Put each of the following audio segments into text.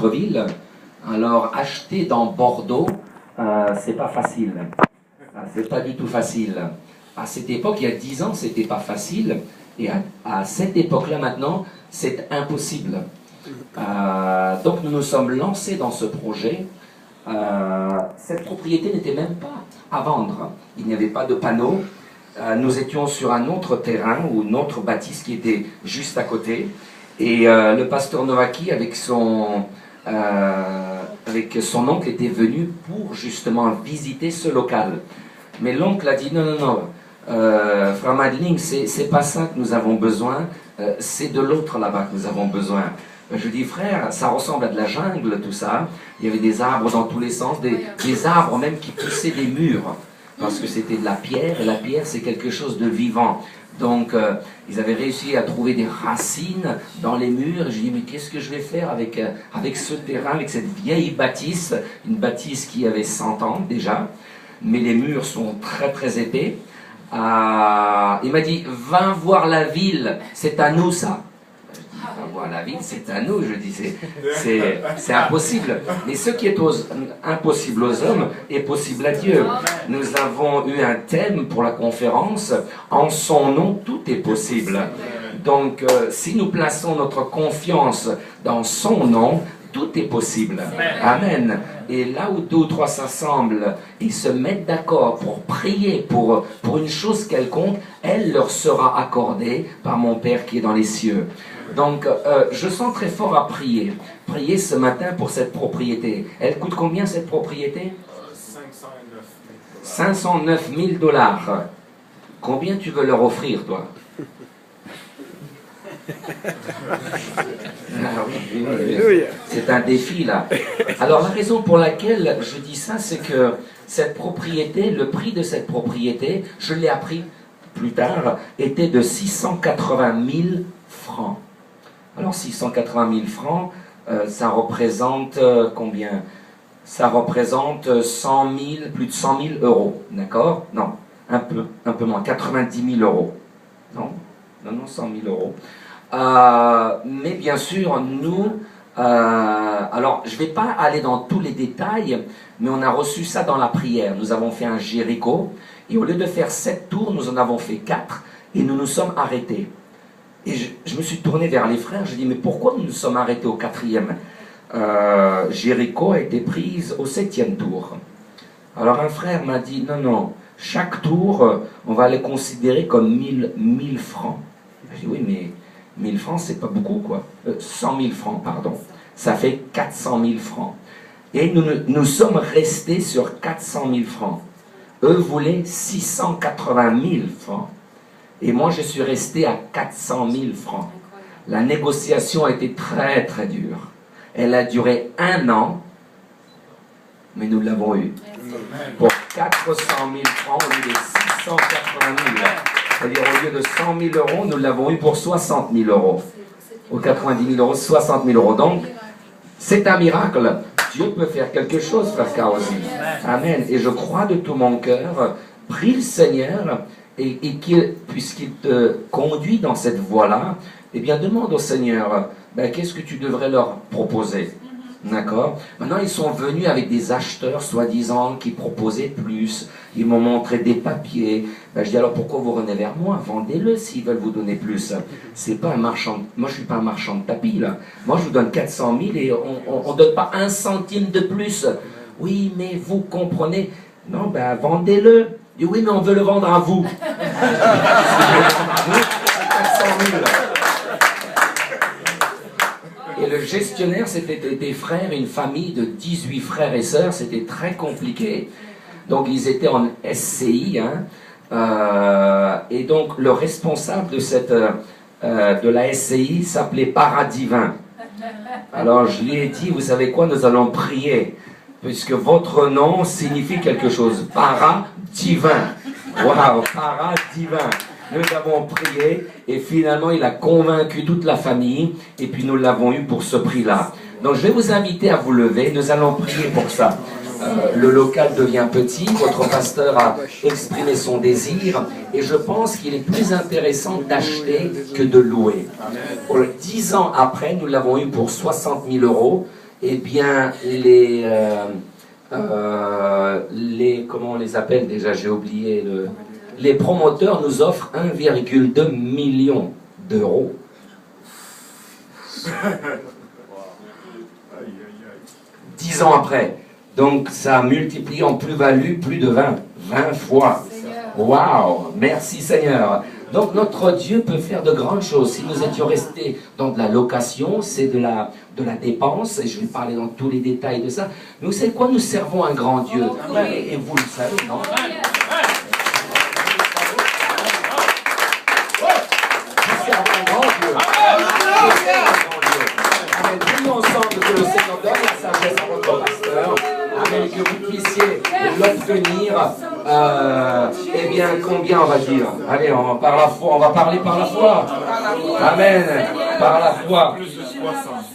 Ville. Alors, acheter dans Bordeaux, c'est pas facile. C'est pas du tout facile. À cette époque, il y a 10 ans, c'était pas facile. Et à cette époque-là, maintenant, c'est impossible. Donc, nous nous sommes lancés dans ce projet. Cette propriété n'était même pas à vendre. Il n'y avait pas de panneau. Nous étions sur un autre terrain ou une autre bâtisse qui était juste à côté. Et le pasteur Novaki, avec son oncle, était venu pour justement visiter ce local. Mais l'oncle a dit non, non, non, Frère Madeline, c'est pas ça que nous avons besoin, c'est de l'autre là-bas que nous avons besoin. Je dis, frère, ça ressemble à de la jungle, tout ça. Il y avait des arbres dans tous les sens, des arbres même qui poussaient des murs, parce que c'était de la pierre, et la pierre, c'est quelque chose de vivant. Donc, ils avaient réussi à trouver des racines dans les murs. Je dis, mais qu'est-ce que je vais faire avec ce terrain, avec cette vieille bâtisse, une bâtisse qui avait 100 ans déjà, mais les murs sont très très épais. Il m'a dit, va voir la ville, c'est à nous ça. Va voir la ville, c'est à nous. Je dis, c'est impossible. Mais ce qui est impossible aux hommes est possible à Dieu. Nous avons eu un thème pour la conférence, en son nom, tout est possible. Donc, si nous plaçons notre confiance dans son nom, tout est possible. Amen. Et là où 2 ou 3 s'assemblent, ils se mettent d'accord pour prier pour une chose quelconque, elle leur sera accordée par mon Père qui est dans les cieux. Donc, je sens très fort à prier. Prier ce matin pour cette propriété. Elle coûte combien cette propriété? 509 000 $. Combien tu veux leur offrir, toi? Ah oui, c'est un défi là. Alors la raison pour laquelle je dis ça, c'est que cette propriété, le prix de cette propriété, je l'ai appris plus tard, était de 680 000 francs. Alors 680 000 francs, ça représente combien? Ça représente 100 000, plus de 100 000 euros, d'accord? Non, un peu moins, 90 000 euros. Non, 100 000 euros. Mais bien sûr, nous, alors je ne vais pas aller dans tous les détails, mais on a reçu ça dans la prière. Nous avons fait un Jéricho, et au lieu de faire 7 tours, nous en avons fait 4, et nous nous sommes arrêtés. Et je me suis tourné vers les frères, je dis, mais pourquoi nous nous sommes arrêtés au 4e? Jéricho a été prise au 7e tour. Alors un frère m'a dit, non, non, chaque tour, on va les considérer comme 1000 francs. Je dis, oui, mais 1000 francs, c'est pas beaucoup, quoi. 100 000 francs, pardon. Ça fait 400 000 francs. Et nous sommes restés sur 400 000 francs. Eux voulaient 680 000 francs. Et moi, je suis resté à 400 000 francs. La négociation a été très, très dure. Elle a duré 1 an, mais nous l'avons eu. Pour 400 000 francs au lieu de 680 000. C'est-à-dire au lieu de 100 000 euros, nous l'avons eu pour 60 000 euros. Aux 90 000 euros, 60 000 euros. Donc, c'est un miracle. Dieu peut faire quelque chose, frère Kaosi. Amen. Et je crois de tout mon cœur, prie le Seigneur, et puisqu'il te conduit dans cette voie-là, eh bien, demande au Seigneur, ben, qu'est-ce que tu devrais leur proposer? D'accord? Maintenant, ils sont venus avec des acheteurs, soi-disant, qui proposaient plus. Ils m'ont montré des papiers. Ben, je dis, alors pourquoi vous revenez vers moi? Vendez-le s'ils veulent vous donner plus. C'est pas un marchand. Moi, je suis pas un marchand de tapis, là. Moi, je vous donne 400 000 et on donne pas 1 centime de plus. Oui, mais vous comprenez. Non, ben, vendez-le. Je dis, oui, mais on veut le vendre à vous. 400 000. Et le gestionnaire, c'était des frères, une famille de 18 frères et sœurs, c'était très compliqué. Donc ils étaient en SCI, hein, et donc le responsable de la SCI s'appelait Paradivin. Alors je lui ai dit, vous savez quoi, nous allons prier, puisque votre nom signifie quelque chose, Paradivin. Waouh, Paradivin. Nous avons prié et finalement il a convaincu toute la famille et puis nous l'avons eu pour ce prix-là. Donc je vais vous inviter à vous lever, nous allons prier pour ça. Le local devient petit, votre pasteur a exprimé son désir et je pense qu'il est plus intéressant d'acheter que de louer. Pour 10 ans après, nous l'avons eu pour 60 000 euros eh bien, comment on les appelle déjà, j'ai oublié, les promoteurs nous offrent 1,2 million d'euros. 10 ans après. Donc ça multiplie en plus-value plus de 20 fois. Waouh, merci Seigneur. Donc notre Dieu peut faire de grandes choses. Si nous étions restés dans de la location, c'est de la dépense, et je vais parler dans tous les détails de ça. Mais vous savez quoi, nous servons un grand Dieu. Et vous le savez, non? Nous servons un grand Dieu. Amen. Prions ensemble que le Seigneur donne la sagesse à votre pasteur. Amen. Que vous puissiez l'obtenir. Eh bien, combien on va dire? Allez, par la foi, on va parler par la foi. Amen. Par la foi.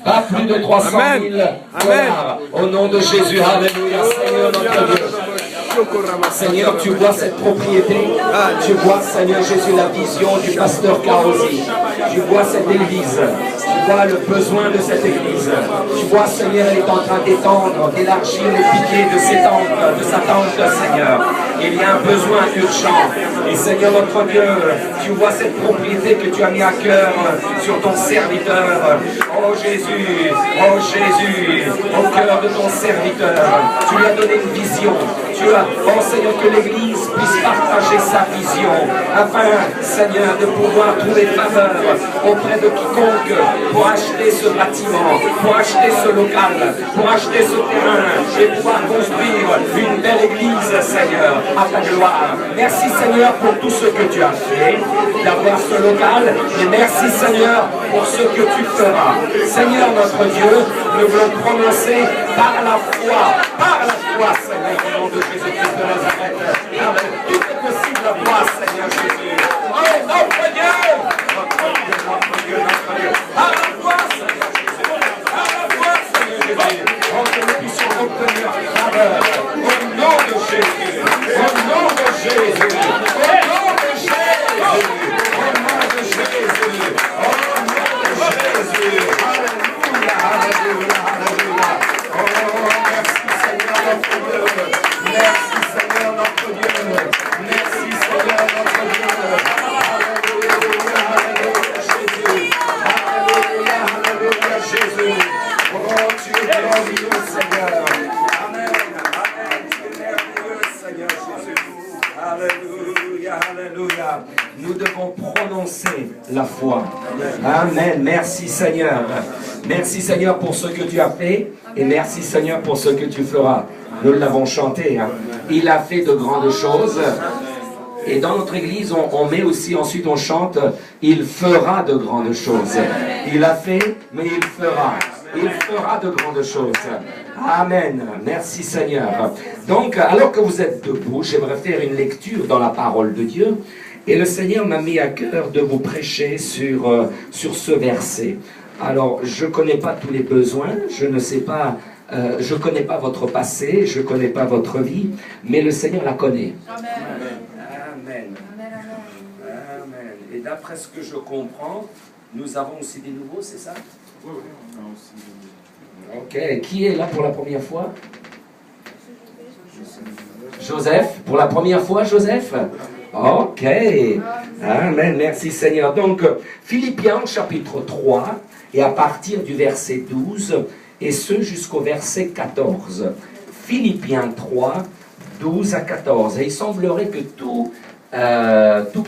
Pas plus de 300 000 dollars. Au nom de Jésus. Alléluia. Seigneur notre Dieu. Seigneur, tu vois cette propriété. Tu vois, Seigneur Jésus, la vision du pasteur Kaosi. Tu vois cette église. Tu vois le besoin de cette église. Tu vois, Seigneur, elle est en train d'étendre, d'élargir les piquets de sa tente, Seigneur. Il y a un besoin urgent. Et Seigneur notre Dieu, tu vois cette propriété que tu as mis à cœur sur ton serviteur. Oh Jésus, au cœur de ton serviteur. Tu lui as donné une vision. Tu as, oh Seigneur, que l'Église puisse partager sa vision, afin, Seigneur, de pouvoir trouver faveur auprès de quiconque pour acheter ce bâtiment, pour acheter ce local, pour acheter ce terrain et pouvoir construire une belle Église, Seigneur, à ta gloire. Merci, Seigneur, pour tout ce que tu as fait, d'avoir ce local, et merci, Seigneur, pour ce que tu feras. Seigneur, notre Dieu, nous voulons prononcer par la foi, Seigneur, au nom de Jésus-Christ de Nazareth. Amen. Tout est possible à toi, Seigneur Jésus. Oh, notre Dieu, notre Dieu, notre Dieu, notre Dieu. À la foi, Seigneur Jésus. À la foi, Seigneur Jésus. Oh, que nous puissions obtenir faveur. Au nom de Jésus. Au nom de Jésus. Au nom de Jésus. Au nom de Jésus. Au nom de Jésus. Alléluia, alléluia, alléluia. Oh, merci Seigneur notre Dieu. Merci Seigneur notre Dieu. Merci Seigneur notre Dieu. Alléluia, alléluia Jésus. Alléluia, alléluia Jésus. Oh, tu es glorieux Seigneur. Amen, amen. Tu es merveilleux Seigneur Jésus. Alléluia, alléluia. Nous devons prononcer la foi. Amen. Merci Seigneur. Merci Seigneur pour ce que tu as fait. Et merci Seigneur pour ce que tu feras. Nous l'avons chanté. Hein. Il a fait de grandes choses. Et dans notre église, on met aussi, ensuite on chante, il fera de grandes choses. Il a fait, mais il fera. Il fera de grandes choses. Amen. Merci Seigneur. Donc, alors que vous êtes debout, j'aimerais faire une lecture dans la parole de Dieu. Et le Seigneur m'a mis à cœur de vous prêcher sur ce verset. Alors, je ne connais pas tous les besoins, je ne sais pas, je ne connais pas votre passé, je ne connais pas votre vie, mais le Seigneur la connaît. Amen. Amen. Amen. Et d'après ce que je comprends, nous avons aussi des nouveaux, c'est ça? Oui, on a aussi des nouveaux. Ok, qui est là pour la première fois? Joseph, pour la première fois, Joseph? Ok. Amen, merci Seigneur. Donc, Philippiens chapitre 3, et à partir du verset 12, et ce jusqu'au verset 14. Philippiens 3, 12 à 14. Et il semblerait que tout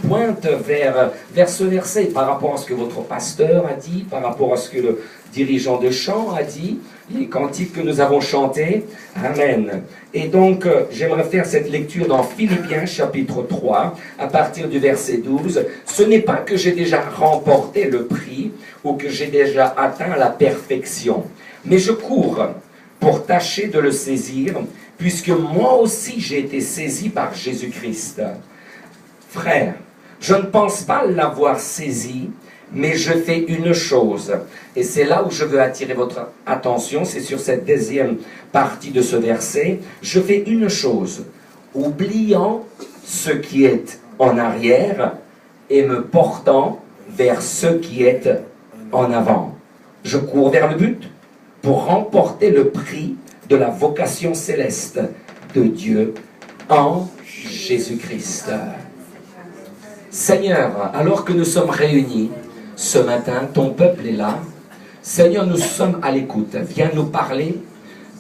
pointe vers ce verset, par rapport à ce que votre pasteur a dit, par rapport à ce que le dirigeant de chant a dit, les cantiques que nous avons chantés. Amen. Et donc, j'aimerais faire cette lecture dans Philippiens chapitre 3, à partir du verset 12. Ce n'est pas que j'ai déjà remporté le prix, ou que j'ai déjà atteint la perfection, mais je cours pour tâcher de le saisir, puisque moi aussi j'ai été saisi par Jésus-Christ. Frère, je ne pense pas l'avoir saisi, mais je fais une chose. Et c'est là où je veux attirer votre attention, c'est sur cette deuxième partie de ce verset. Je fais une chose, oubliant ce qui est en arrière et me portant vers ce qui est en avant. Je cours vers le but. pour remporter le prix de la vocation céleste de Dieu en Jésus-Christ. Seigneur, alors que nous sommes réunis ce matin, ton peuple est là. Seigneur, nous sommes à l'écoute. Viens nous parler,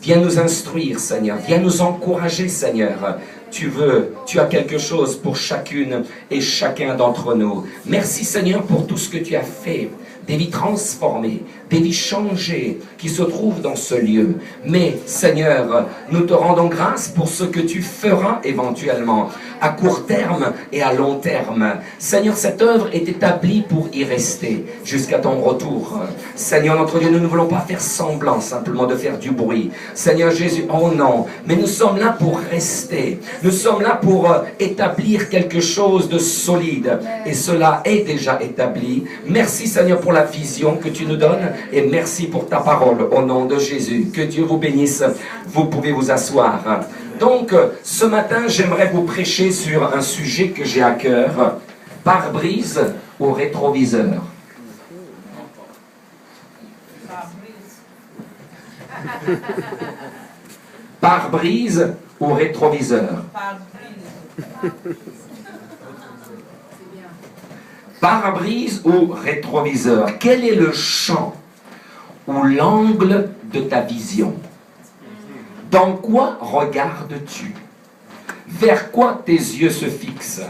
viens nous instruire, Seigneur. Viens nous encourager, Seigneur. Tu as quelque chose pour chacune et chacun d'entre nous. Merci, Seigneur, pour tout ce que tu as fait. Des vies transformées, des vies changées qui se trouvent dans ce lieu. Mais, Seigneur, nous te rendons grâce pour ce que tu feras éventuellement, à court terme et à long terme. Seigneur, cette œuvre est établie pour y rester jusqu'à ton retour. Seigneur, notre Dieu, nous ne voulons pas faire semblant simplement de faire du bruit. Seigneur Jésus, oh non, mais nous sommes là pour rester. Nous sommes là pour établir quelque chose de solide. Et cela est déjà établi. Merci, Seigneur, pour la vision que tu nous donnes et merci pour ta parole au nom de Jésus. Que Dieu vous bénisse. Vous pouvez vous asseoir. Donc, ce matin, j'aimerais vous prêcher sur un sujet que j'ai à cœur. Pare-brise ou rétroviseur? Pare-brise ou rétroviseur? Pare-brise ou rétroviseur? Quel est le champ ou l'angle de ta vision? Dans quoi regardes-tu? Vers quoi tes yeux se fixent?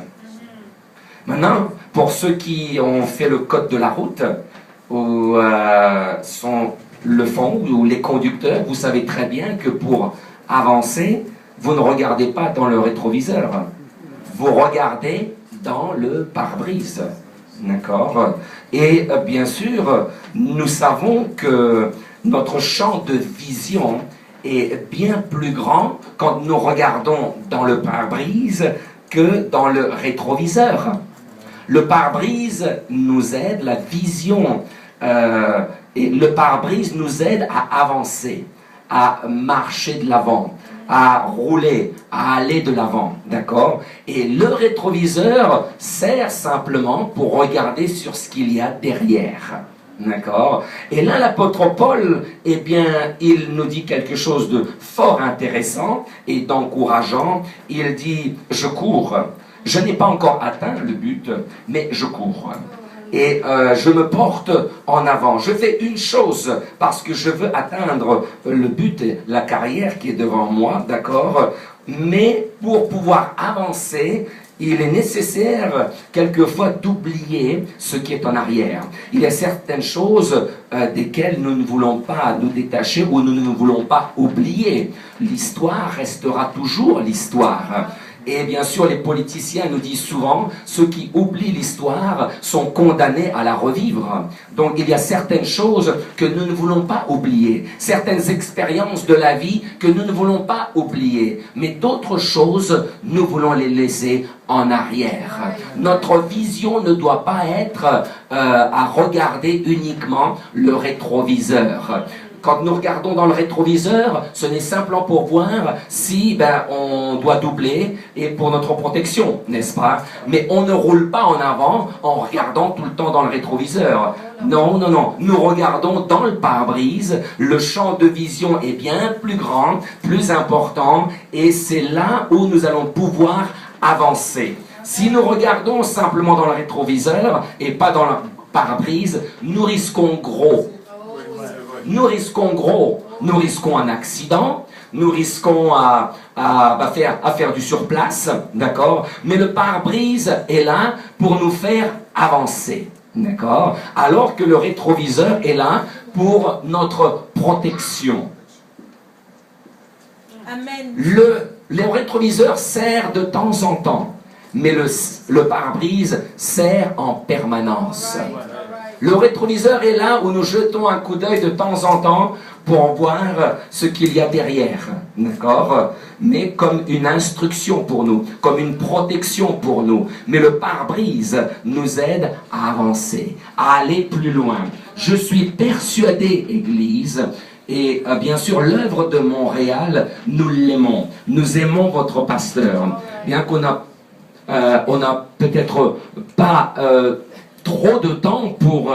Maintenant, pour ceux qui ont fait le code de la route, ou le font, ou les conducteurs, vous savez très bien que pour avancer, vous ne regardez pas dans le rétroviseur. Vous regardez dans le pare-brise. D'accord? Et bien sûr, nous savons que notre champ de vision est bien plus grand quand nous regardons dans le pare-brise que dans le rétroviseur. Le pare-brise nous aide, la vision, et le pare-brise nous aide à avancer, à marcher de l'avant, à rouler, à aller de l'avant, d'accord? Et le rétroviseur sert simplement pour regarder sur ce qu'il y a derrière, d'accord? Et là, l'apôtre Paul, eh bien, il nous dit quelque chose de fort intéressant et d'encourageant. Il dit, je cours, je n'ai pas encore atteint le but, mais je cours. Et je me porte en avant. Je fais une chose parce que je veux atteindre le but, la carrière qui est devant moi, d'accord? Mais pour pouvoir avancer, il est nécessaire quelquefois d'oublier ce qui est en arrière. Il y a certaines choses desquelles nous ne voulons pas nous détacher ou nous ne voulons pas oublier. L'histoire restera toujours l'histoire. Et bien sûr, les politiciens nous disent souvent, ceux qui oublient l'histoire sont condamnés à la revivre. Donc il y a certaines choses que nous ne voulons pas oublier, certaines expériences de la vie que nous ne voulons pas oublier, mais d'autres choses, nous voulons les laisser en arrière. Notre vision ne doit pas être à regarder uniquement le rétroviseur. Quand nous regardons dans le rétroviseur, ce n'est simplement pour voir si on doit doubler et pour notre protection, n'est-ce pas? Mais on ne roule pas en avant en regardant tout le temps dans le rétroviseur. Non, non, non. Nous regardons dans le pare-brise. Le champ de vision est bien plus grand, plus important, et c'est là où nous allons pouvoir avancer. Si nous regardons simplement dans le rétroviseur et pas dans le pare-brise, nous risquons gros. Nous risquons gros, nous risquons un accident, nous risquons à faire du surplace, d'accord? Mais le pare-brise est là pour nous faire avancer, d'accord? Alors que le rétroviseur est là pour notre protection. Amen. Le rétroviseur sert de temps en temps, mais le pare-brise sert en permanence. Le rétroviseur est là où nous jetons un coup d'œil de temps en temps pour voir ce qu'il y a derrière, d'accord? Mais comme une instruction pour nous, comme une protection pour nous. Mais le pare-brise nous aide à avancer, à aller plus loin. Je suis persuadé, Église, et bien sûr l'œuvre de Montréal, nous l'aimons. Nous aimons votre pasteur. Bien qu'on on a peut-être pas trop de temps pour